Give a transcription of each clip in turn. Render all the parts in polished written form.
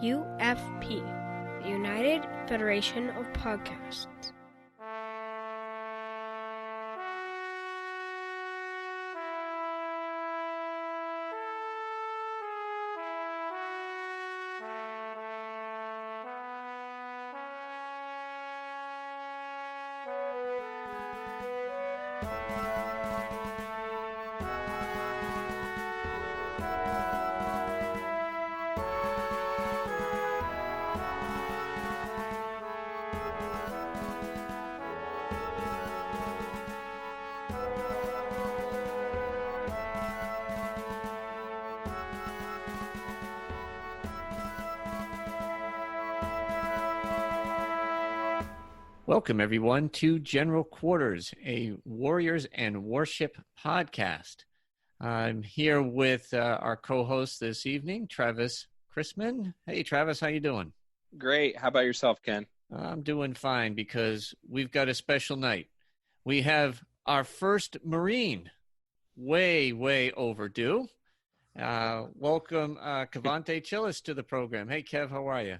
UFP, the United Federation of Podcasts. Welcome, everyone, to General Quarters, a Warriors and Warship podcast. I'm here with our co-host this evening, Travis Chrisman. Hey, Travis, how you doing? Great. How about yourself, Ken? I'm doing fine because we've got a special night. We have our first Marine, way overdue. Welcome, Kevonte Chilous, to the program. Hey, Kev, how are you?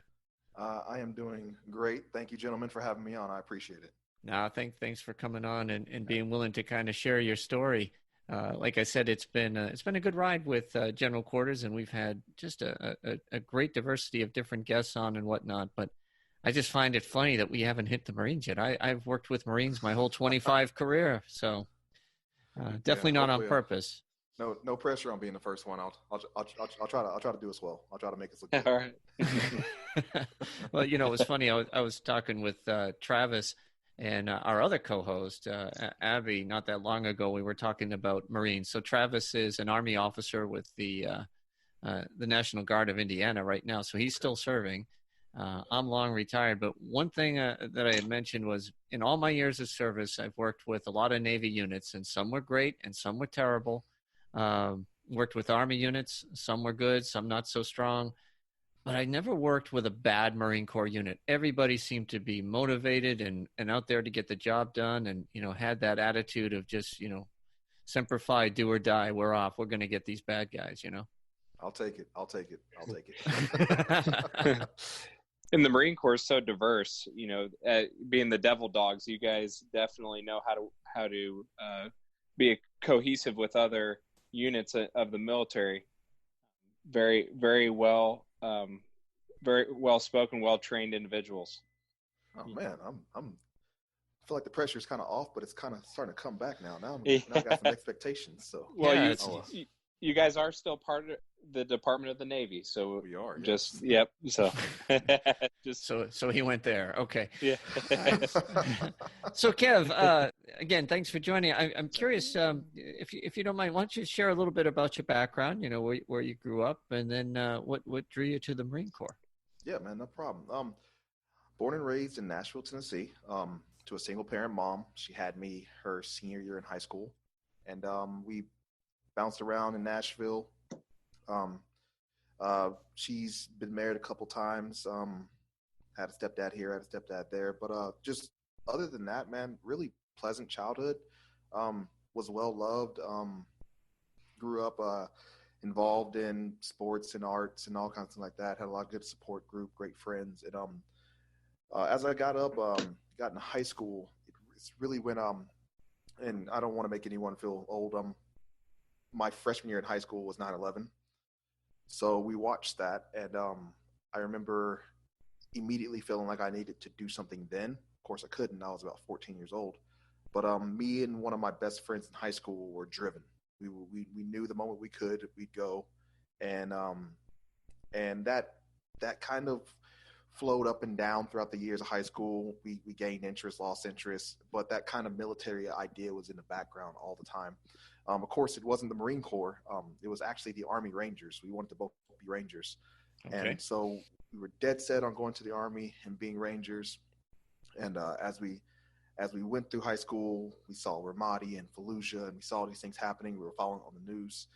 I am doing great. Thank you, gentlemen, for having me on. I appreciate it. No, thanks for coming on and being willing to kind of share your story. Like I said, it's been a good ride with General Quarters, and we've had just a great diversity of different guests on and whatnot. But I just find it funny that we haven't hit the Marines yet. I've worked with Marines my whole 25 career, so definitely not on purpose. No pressure on being the first one. I'll try to do as well. I'll try to make us look good. All right. Well, it was funny. I was talking with Travis and our other co-host, Abby, not that long ago. We were talking about Marines. So Travis is an Army officer with the National Guard of Indiana right now. So he's still serving. I'm long retired. But one thing that I had mentioned was in all my years of service, I've worked with a lot of Navy units, and some were great and some were terrible. Worked with Army units. Some were good, some not so strong. But I never worked with a bad Marine Corps unit. Everybody seemed to be motivated and out there to get the job done, and had that attitude of just semper fi, do or die. We're off. We're going to get these bad guys. I'll take it. And the Marine Corps is so diverse. Being the devil dogs, you guys definitely know how to be cohesive with other units of the military. Very well. Very well spoken, well trained individuals. Oh man, I feel like the pressure is kind of off, but it's kind of starting to come back now. Now I got some expectations. So you guys are still part of the Department of the Navy, so we are. Just yep. So so he went there. Okay. Yeah. So Kev, again, thanks for joining. I'm curious, if you don't mind, why don't you share a little bit about your background? Where you grew up, and then what drew you to the Marine Corps? Yeah, man, no problem. Born and raised in Nashville, Tennessee, to a single parent mom. She had me her senior year in high school, and we bounced around in Nashville. She's been married a couple times. Had a stepdad here, had a stepdad there, but just other than that, man, really pleasant childhood. Was well loved. Grew up involved in sports and arts and all kinds of like that. Had a lot of good support group, great friends. And as I got into high school, it really went and I don't want to make anyone feel old. My freshman year in high school was 9/11. So we watched that, and I remember immediately feeling like I needed to do something then. Of course, I couldn't. I was about 14 years old. But me and one of my best friends in high school were driven. We knew the moment we could, we'd go, and that kind of flowed up and down throughout the years of high school. We gained interest, lost interest, but that kind of military idea was in the background all the time. Of course, it wasn't the Marine Corps. It was actually the Army Rangers. We wanted to both be Rangers. Okay. And so we were dead set on going to the Army and being Rangers. And as we went through high school, we saw Ramadi and Fallujah, and we saw these things happening. We were following on the news.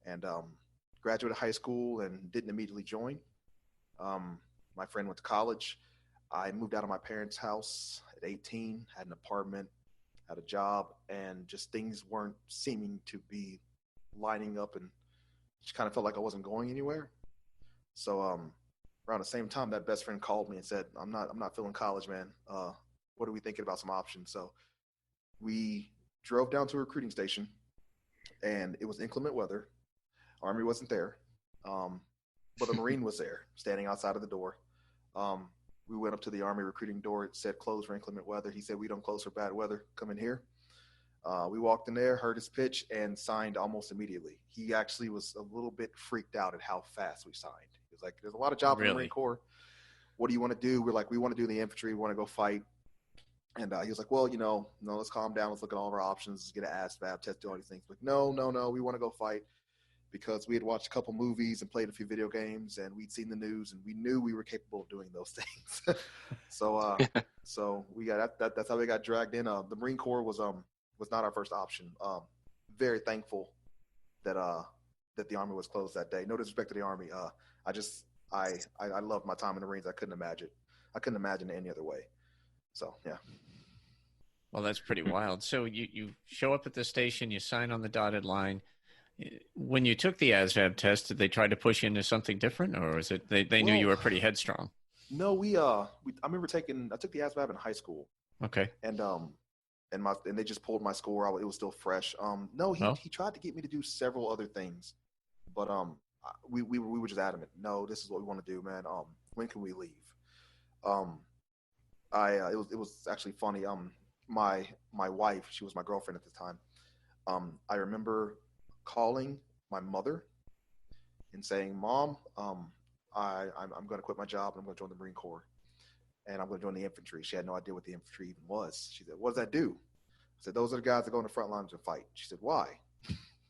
And graduated high school and didn't immediately join. My friend went to college. I moved out of my parents' house at 18, had an apartment, had a job, and just things weren't seeming to be lining up, and just kind of felt like I wasn't going anywhere. So around the same time, that best friend called me and said, I'm not feeling college, man. What are we thinking about some options? So we drove down to a recruiting station, and it was inclement weather. Army wasn't there, but the Marine was there, standing outside of the door. We went up to the Army recruiting door. It said closed for inclement weather. He said, we don't close for bad weather. Come in here. We walked in there, heard his pitch, and signed almost immediately. He actually was a little bit freaked out at how fast we signed. He was like, there's a lot of jobs in the Marine Corps. What do you want to do? We're like, we want to do the infantry. We want to go fight. And he was like, well, no, let's calm down. Let's look at all of our options. Let's get an ASVAB test, do all these things. Like, no. We want to go fight, because we had watched a couple movies and played a few video games, and we'd seen the news, and we knew we were capable of doing those things. So we got that's how we got dragged in. The Marine Corps was not our first option. Very thankful that the Army was closed that day. No disrespect to the Army. I loved my time in the Marines. I couldn't imagine it any other way. So, yeah. Well, that's pretty wild. So you show up at the station, you sign on the dotted line. When you took the ASVAB test, did they try to push you into something different, or was it they knew you were pretty headstrong? No, I remember I took the ASVAB in high school. Okay. And they just pulled my score. It was still fresh. He tried to get me to do several other things, but we were just adamant. No, this is what we want to do, man. When can we leave? It was actually funny. My wife, she was my girlfriend at the time. I remember calling my mother and saying, Mom, I'm going to quit my job and I'm going to join the Marine Corps, and I'm going to join the infantry. She had no idea what the infantry even was. She said, what does that do? I said, those are the guys that go in the front lines and fight. She said, why?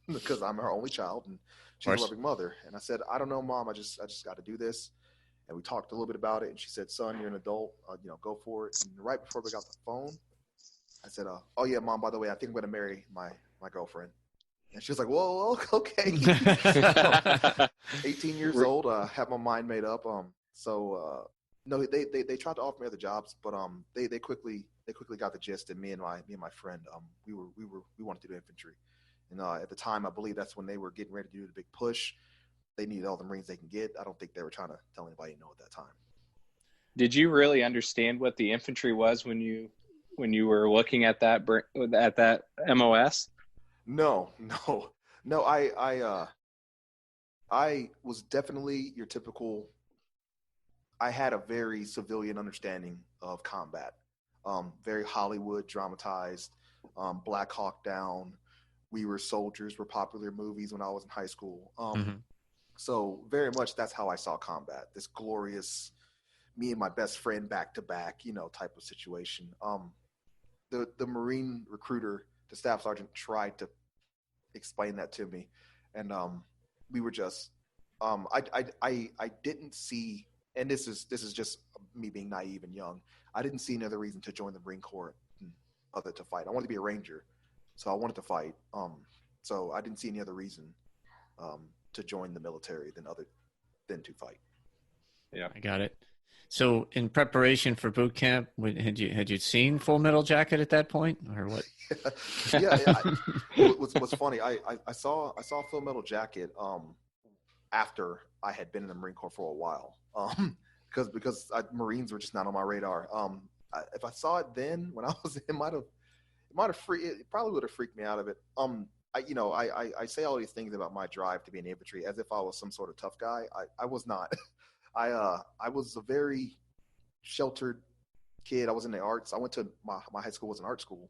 Because I'm her only child and she's a loving mother. And I said, I don't know, Mom. I just got to do this. And we talked a little bit about it. And she said, son, you're an adult. Go for it. And right before we got the phone, I said, oh yeah, Mom, by the way, I think I'm going to marry my girlfriend. And she was like, whoa, okay. 18 years old, have my mind made up. No, they tried to offer me other jobs, but they quickly got the gist. And me and my friend, we wanted to do infantry. And at the time, I believe that's when they were getting ready to do the big push. They needed all the Marines they can get. I don't think they were trying to tell anybody no at that time. Did you really understand what the infantry was when you were looking at that MOS? No. I was definitely your typical. I had a very civilian understanding of combat, very Hollywood dramatized, Black Hawk Down. We Were Soldiers were popular movies when I was in high school. So very much that's how I saw combat. This glorious, me and my best friend back to back, type of situation. The Marine recruiter, the staff sergeant, tried to explain that to me, and we were just, I didn't see, and this is just me being naive and young. I didn't see another reason to join the Marine Corps other to fight. I wanted to be a Ranger, so I wanted to fight. So I didn't see any other reason to join the military than to fight. Yeah, I got it. So in preparation for boot camp, had you seen Full Metal Jacket at that point, or what? Yeah. What's funny, I saw Full Metal Jacket after I had been in the Marine Corps for a while, because Marines were just not on my radar. If I saw it then when I was, it probably would have freaked me out of it. I say all these things about my drive to be in the infantry as if I was some sort of tough guy. I was not. I was a very sheltered kid. I was in the arts. I went to my high school was an art school.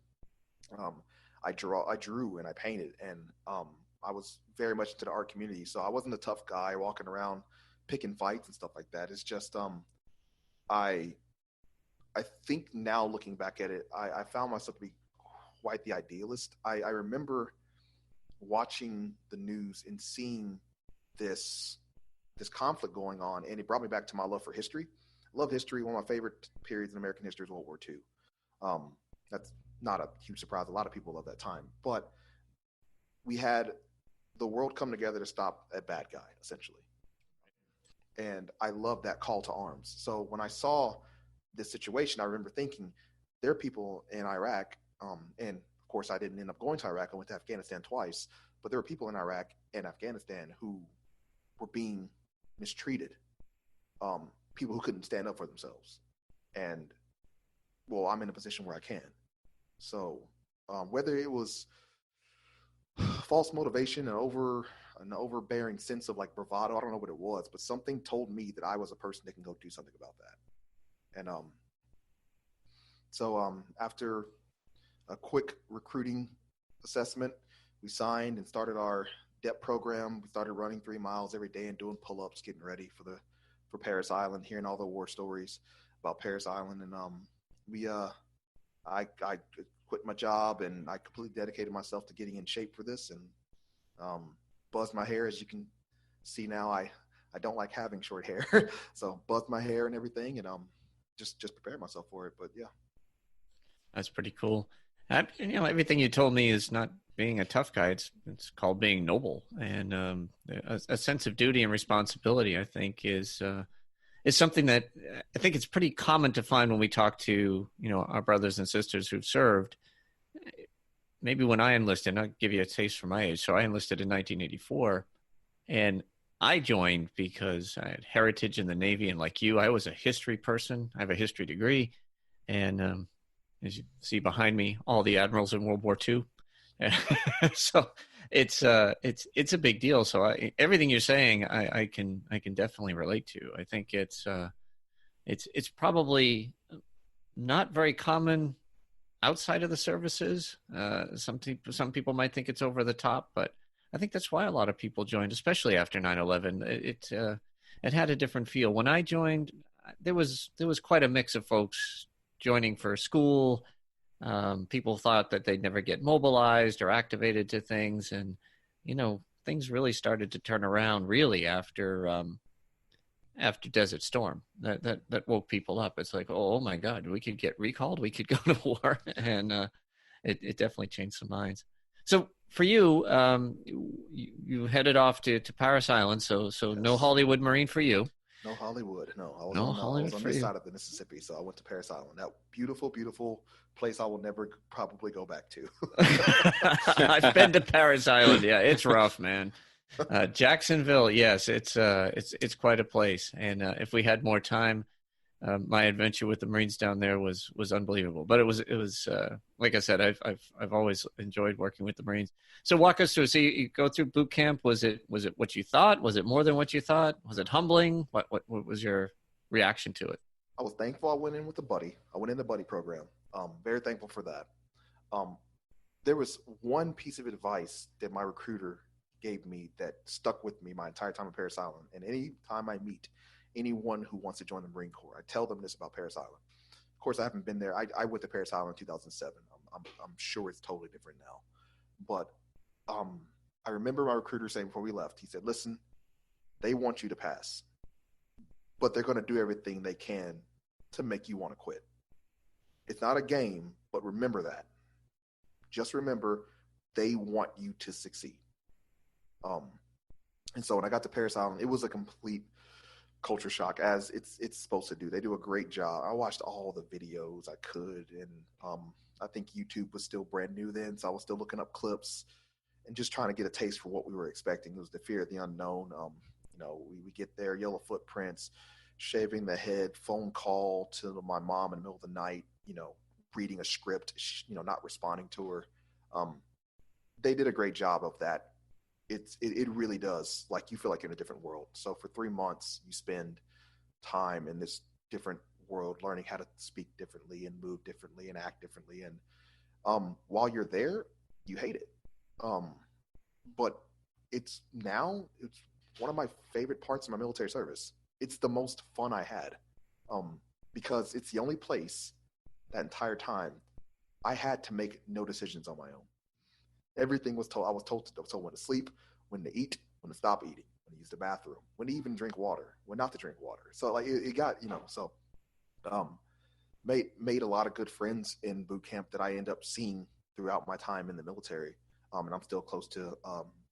I drew and I painted, and I was very much into the art community. So I wasn't a tough guy walking around picking fights and stuff like that. It's just I think now looking back at it, I found myself to be quite the idealist. I remember watching the news and seeing this conflict going on, and it brought me back to my love for history. I love history. One of my favorite periods in American history is World War II. That's not a huge surprise. A lot of people love that time. But we had the world come together to stop a bad guy, essentially. And I love that call to arms. So when I saw this situation, I remember thinking, there are people in Iraq, and of course I didn't end up going to Iraq. I went to Afghanistan twice. But there were people in Iraq and Afghanistan who were being mistreated. people who couldn't stand up for themselves. And well, I'm in a position where I can. So whether it was false motivation and an overbearing sense of like bravado, I don't know what it was, but something told me that I was a person that can go do something about that. And so after a quick recruiting assessment, we signed and started our DEP program. We started running 3 miles every day and doing pull-ups, getting ready for Parris Island, hearing all the war stories about Parris Island. And I quit my job and I completely dedicated myself to getting in shape for this, and buzzed my hair. As you can see now, I don't like having short hair. So buzzed my hair and everything, and just prepared myself for it. But yeah. That's pretty cool. Everything you told me is not being a tough guy. It's called being noble, and a sense of duty and responsibility, I think, is something that I think it's pretty common to find when we talk to, our brothers and sisters who've served. Maybe when I enlisted, I'll give you a taste for my age. So I enlisted in 1984, and I joined because I had heritage in the Navy, and like you, I was a history person. I have a history degree, and as you see behind me, all the admirals in World War II. So it's a big deal. So everything you're saying, I can definitely relate to. I think it's probably not very common outside of the services. Some people might think it's over the top, but I think that's why a lot of people joined, especially after 9/11. It had a different feel. When I joined, there was quite a mix of folks joining for school. People thought that they'd never get mobilized or activated to things, and things really started to turn around really after Desert Storm. That woke people up. It's like, oh my God, we could get recalled, we could go to war, and it definitely changed some minds. So for you, you headed off to Parris Island. So yes. No Hollywood Marine for you. No Hollywood. No, I was on this side of the Mississippi, so I went to Parris Island. That beautiful, beautiful place I will never probably go back to. I've been to Parris Island. Yeah, it's rough, man. Jacksonville, yes, it's quite a place. And if we had more time, my adventure with the Marines down there was unbelievable. But it was like I said, I've always enjoyed working with the Marines. So walk us through. So you go through boot camp. Was it what you thought? Was it more than what you thought? Was it humbling? What was your reaction to it? I was thankful I went in with a buddy. I went in the buddy program. Very thankful for that. There was one piece of advice that my recruiter gave me that stuck with me my entire time at Parris Island. And any time I meet anyone who wants to join the Marine Corps, I tell them this about Parris Island. Of course, I haven't been there. I went to Parris Island in 2007. I'm sure it's totally different now. But I remember my recruiter saying before we left, he said, listen, they want you to pass, but they're going to do everything they can to make you want to quit. It's not a game, but remember that. Just remember, they want you to succeed. And so when I got to Parris Island, it was a complete culture shock, as it's supposed to do. They do a great job. I watched all the videos I could, and I think YouTube was still brand new then, so I was still looking up clips and just trying to get a taste for what we were expecting. It was the fear of the unknown. We get there, yellow footprints, shaving the head, phone call to my mom in the middle of the night, reading a script, not responding to her. They did a great job of that. It really does. Like, you feel like you're in a different world. So for 3 months, you spend time in this different world, learning how to speak differently and move differently and act differently. And while you're there, you hate it. But it's one of my favorite parts of my military service. It's the most fun I had, because it's the only place that entire time I had to make no decisions on my own. Everything was told. I was told when to sleep, when to eat, when to stop eating, when to use the bathroom, when to even drink water, when not to drink water. So like it got, made a lot of good friends in boot camp that I end up seeing throughout my time in the military. And I'm still close to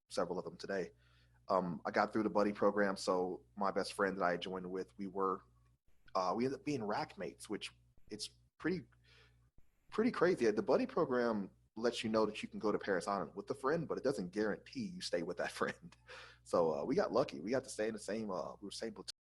several of them today. I got through the buddy program. So my best friend that I joined with, we ended up being rack mates, which it's pretty crazy. The buddy program lets you know that you can go to Parris Island with a friend, but it doesn't guarantee you stay with that friend. So we got lucky. We got to stay in the same, we were same platoon.